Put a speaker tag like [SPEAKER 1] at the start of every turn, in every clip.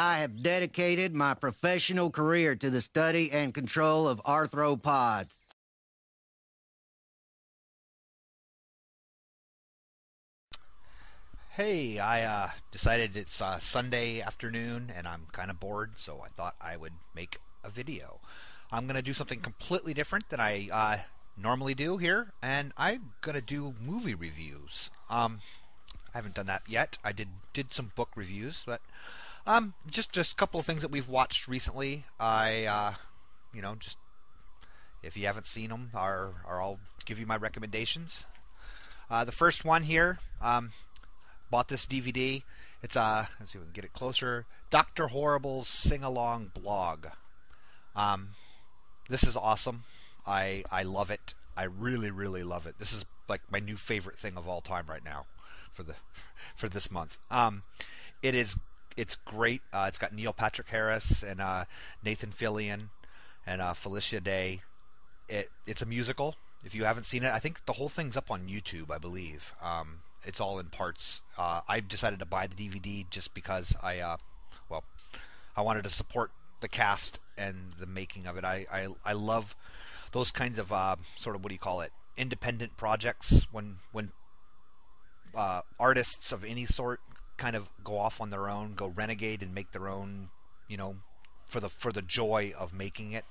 [SPEAKER 1] I have dedicated my professional career to the study and control of arthropods.
[SPEAKER 2] Hey, I decided it's Sunday afternoon and I'm kind of bored, so I thought I would make a video. I'm going to do something completely different than I normally do here, and I'm going to do movie reviews. I haven't done that yet. I did some book reviews, but just a couple of things that we've watched recently. Just if you haven't seen them, I'll give you my recommendations. The first one here. Bought this DVD. It's let's see if we can get it closer. DrHorribles sing-along blog. This is awesome. I love it. I really, really love it. This is like my new favorite thing of all time right now for this month. It's great. It's got Neil Patrick Harris and Nathan Fillion and Felicia Day. It's a musical. If you haven't seen it, I think the whole thing's up on YouTube, I believe. It's all in parts. I decided to buy the DVD just because I wanted to support the cast and the making of it. I love those kinds of sort of, what do you call it, independent projects when artists of any sort kind of go off on their own, go renegade and make their own, for the joy of making it.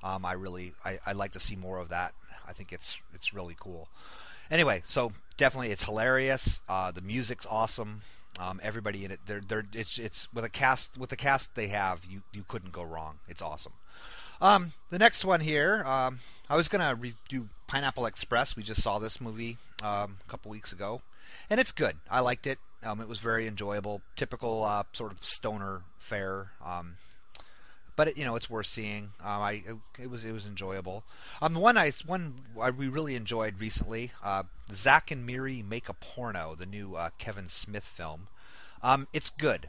[SPEAKER 2] I like to see more of that. I think it's really cool. Anyway, so definitely it's hilarious. The music's awesome. Everybody in it, it's with the cast they have, you couldn't go wrong. It's awesome. The next one here, I was gonna do Pineapple Express. We just saw this movie a couple weeks ago, and it's good. I liked it. It was very enjoyable. Typical sort of stoner fare. But it's worth seeing. It was enjoyable. The one we really enjoyed recently, Zack and Miri Make a Porno, the new Kevin Smith film. It's good.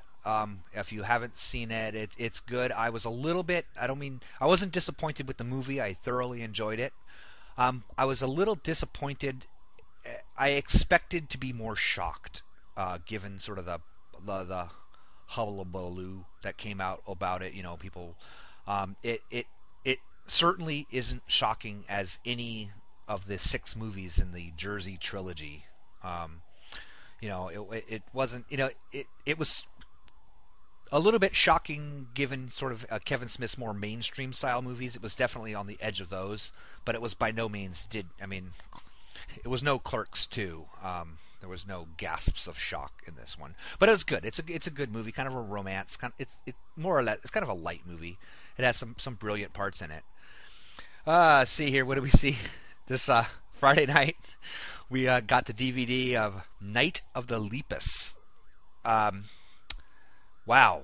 [SPEAKER 2] If you haven't seen it, it's good. I was a little bit. I wasn't disappointed with the movie. I thoroughly enjoyed it. I was a little disappointed. I expected to be more shocked, given sort of the hullabaloo that came out about it. People. It certainly isn't shocking as any of the 6 movies in the Jersey trilogy. It wasn't. It was a little bit shocking given sort of Kevin Smith's more mainstream style movies. It was definitely on the edge of those, but it was by no means it was no Clerks 2. There was no gasps of shock in this one, but it was good. It's a good movie, kind of a romance. It's more or less. It's kind of a light movie. It has some brilliant parts in it. See here, what do we see? This Friday night, we got the DVD of Night of the Lepus. Wow.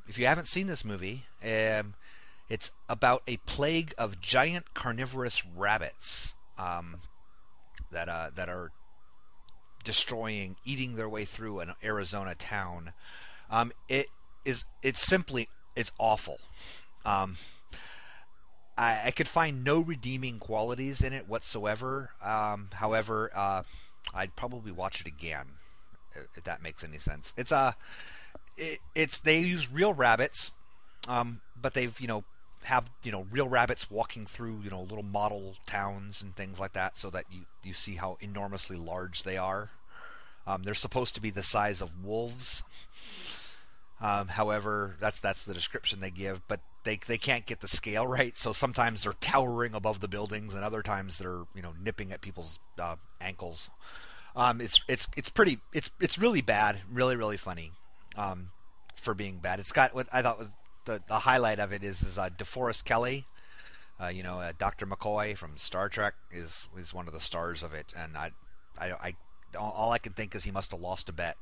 [SPEAKER 2] If you haven't seen this movie, it's about a plague of giant carnivorous rabbits that are eating their way through an Arizona town. It's awful. I could find no redeeming qualities in it whatsoever. However, I'd probably watch it again if that makes any sense. They use real rabbits, but they've have real rabbits walking through little model towns and things like that, so that you see how enormously large they are. They're supposed to be the size of wolves. However, that's the description they give, but they can't get the scale right. So sometimes they're towering above the buildings, and other times they're nipping at people's ankles. It's really bad, really really funny for being bad. It's got what I thought was the highlight of it is DeForest Kelley. Dr. McCoy from Star Trek is one of the stars of it, and I all I can think is he must have lost a bet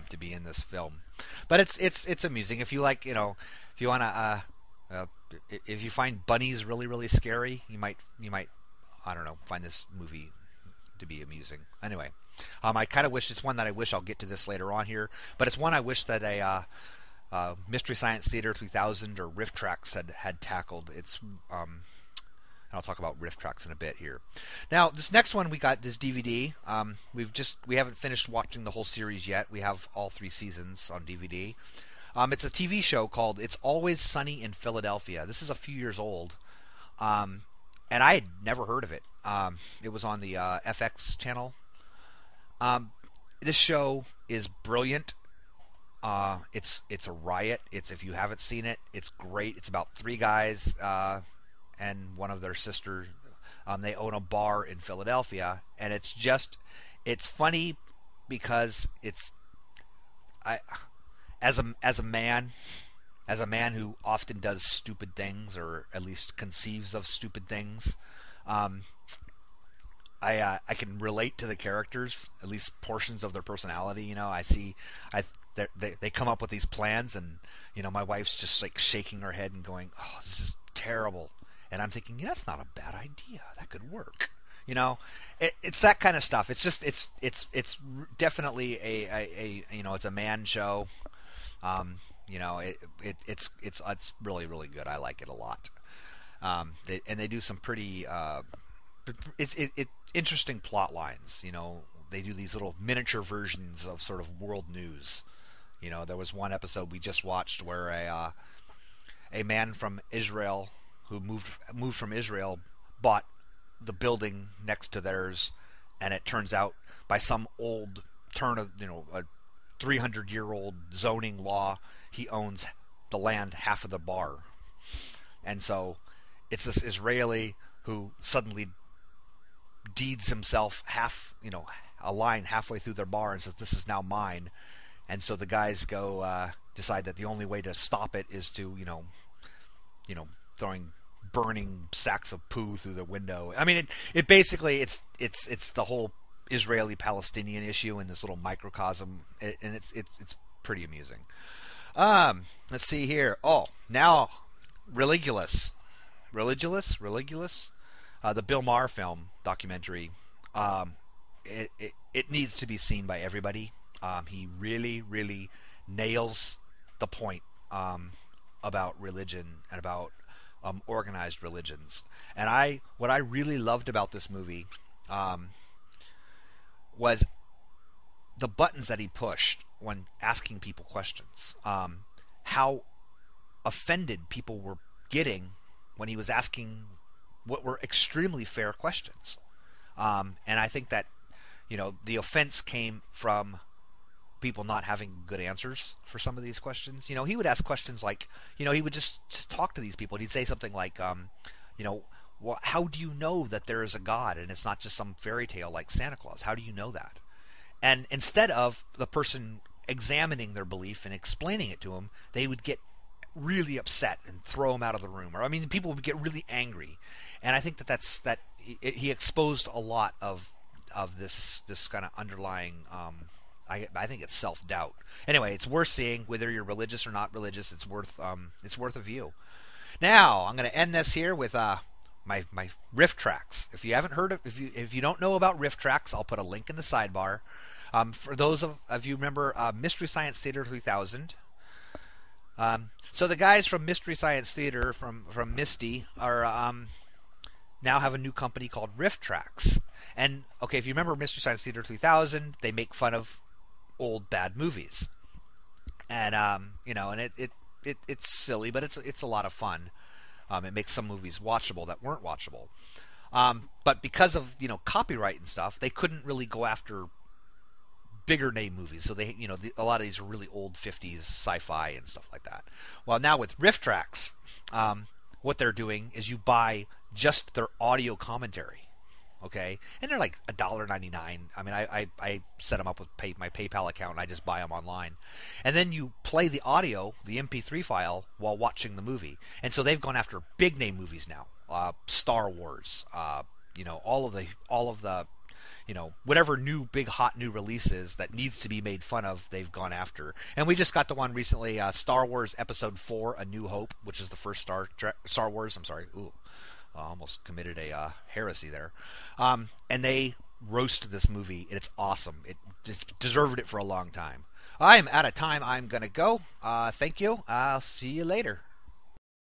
[SPEAKER 2] to be in this film. But it's amusing if you like, if you want to if you find bunnies really really scary, you might I don't know, find this movie to be amusing. Anyway, I kind of wish it's one that I wish I'll get to this later on here, but it's one I wish that a Mystery Science Theater 3000 or Rifftrax had tackled. It's and I'll talk about Rifftrax in a bit here. Now, this next one we got this DVD. We haven't finished watching the whole series yet. We have all 3 seasons on DVD. It's a TV show called It's Always Sunny in Philadelphia. This is a few years old, and I had never heard of it. It was on the FX channel. This show is brilliant. It's a riot. If you haven't seen it, it's great. It's about three guys and one of their sisters. They own a bar in Philadelphia, and it's funny because as a man who often does stupid things, or at least conceives of stupid things, I can relate to the characters, at least portions of their personality. You know, they come up with these plans, and you know, my wife's just like shaking her head and going, "Oh, this is terrible," and I'm thinking, yeah, that's not a bad idea. That could work. You know, it's that kind of stuff. It's just it's definitely a you know, it's a man show. You know, it's really, really good. I like it a lot. They do some pretty interesting plot lines. You know, they do these little miniature versions of sort of world news. You know, there was one episode we just watched where a man from Israel who moved from Israel bought the building next to theirs, and it turns out by some old turn of, you know, a 300-year-old zoning law, he owns the land half of the bar. And so it's this Israeli who suddenly deeds himself half, you know, a line halfway through their bar and says, "This is now mine." And so the guys go decide that the only way to stop it is to, you know, throwing burning sacks of poo through the window. I mean, it basically it's the whole Israeli-Palestinian issue in this little microcosm, and it's pretty amusing. Let's see here. Oh, now Religulous, the Bill Maher film documentary. It needs to be seen by everybody. He really, really nails the point about religion and about organized religions. And what I really loved about this movie was the buttons that he pushed when asking people questions. How offended people were getting when he was asking what were extremely fair questions. And I think that, you know, the offense came from people not having good answers for some of these questions. You know, he would ask questions like, you know, he would just talk to these people, and he'd say something like, you know, well, how do you know that there is a God and it's not just some fairy tale like Santa Claus? How do you know that? And instead of the person examining their belief and explaining it to him, they would get really upset and throw him out of the room. Or, I mean, people would get really angry. And I think that he exposed a lot of this kind of underlying, I think it's self-doubt. Anyway, it's worth seeing, whether you're religious or not religious. It's worth a view. Now I'm going to end this here with my Rifftrax. If you haven't heard of, if you don't know about Rifftrax, I'll put a link in the sidebar. For those of you remember Mystery Science Theater 3000. So the guys from Mystery Science Theater from Misty are now have a new company called Rifftrax. And okay, if you remember Mystery Science Theater 3000, they make fun of old bad movies. And you know, and it's silly, but it's a lot of fun. It makes some movies watchable that weren't watchable. But because of, you know, copyright and stuff, they couldn't really go after bigger name movies. So they, you know, a lot of these are really old 50s sci-fi and stuff like that. Well, now with Rifftrax, what they're doing is you buy just their audio commentary. Okay, and they're like $1.99. I mean, I set them up with my PayPal account, and I just buy them online. And then you play the audio, the MP3 file, while watching the movie. And so they've gone after big name movies now, Star Wars, you know, all of the, you know, whatever new big hot new releases that needs to be made fun of, they've gone after. And we just got the one recently, Star Wars Episode 4: A New Hope, which is the first Star Wars. I'm sorry. Ooh. Almost committed a heresy there. And they roast this movie, and it's awesome. It just deserved it for a long time. I am out of time. I'm going to go. Thank you. I'll see you later.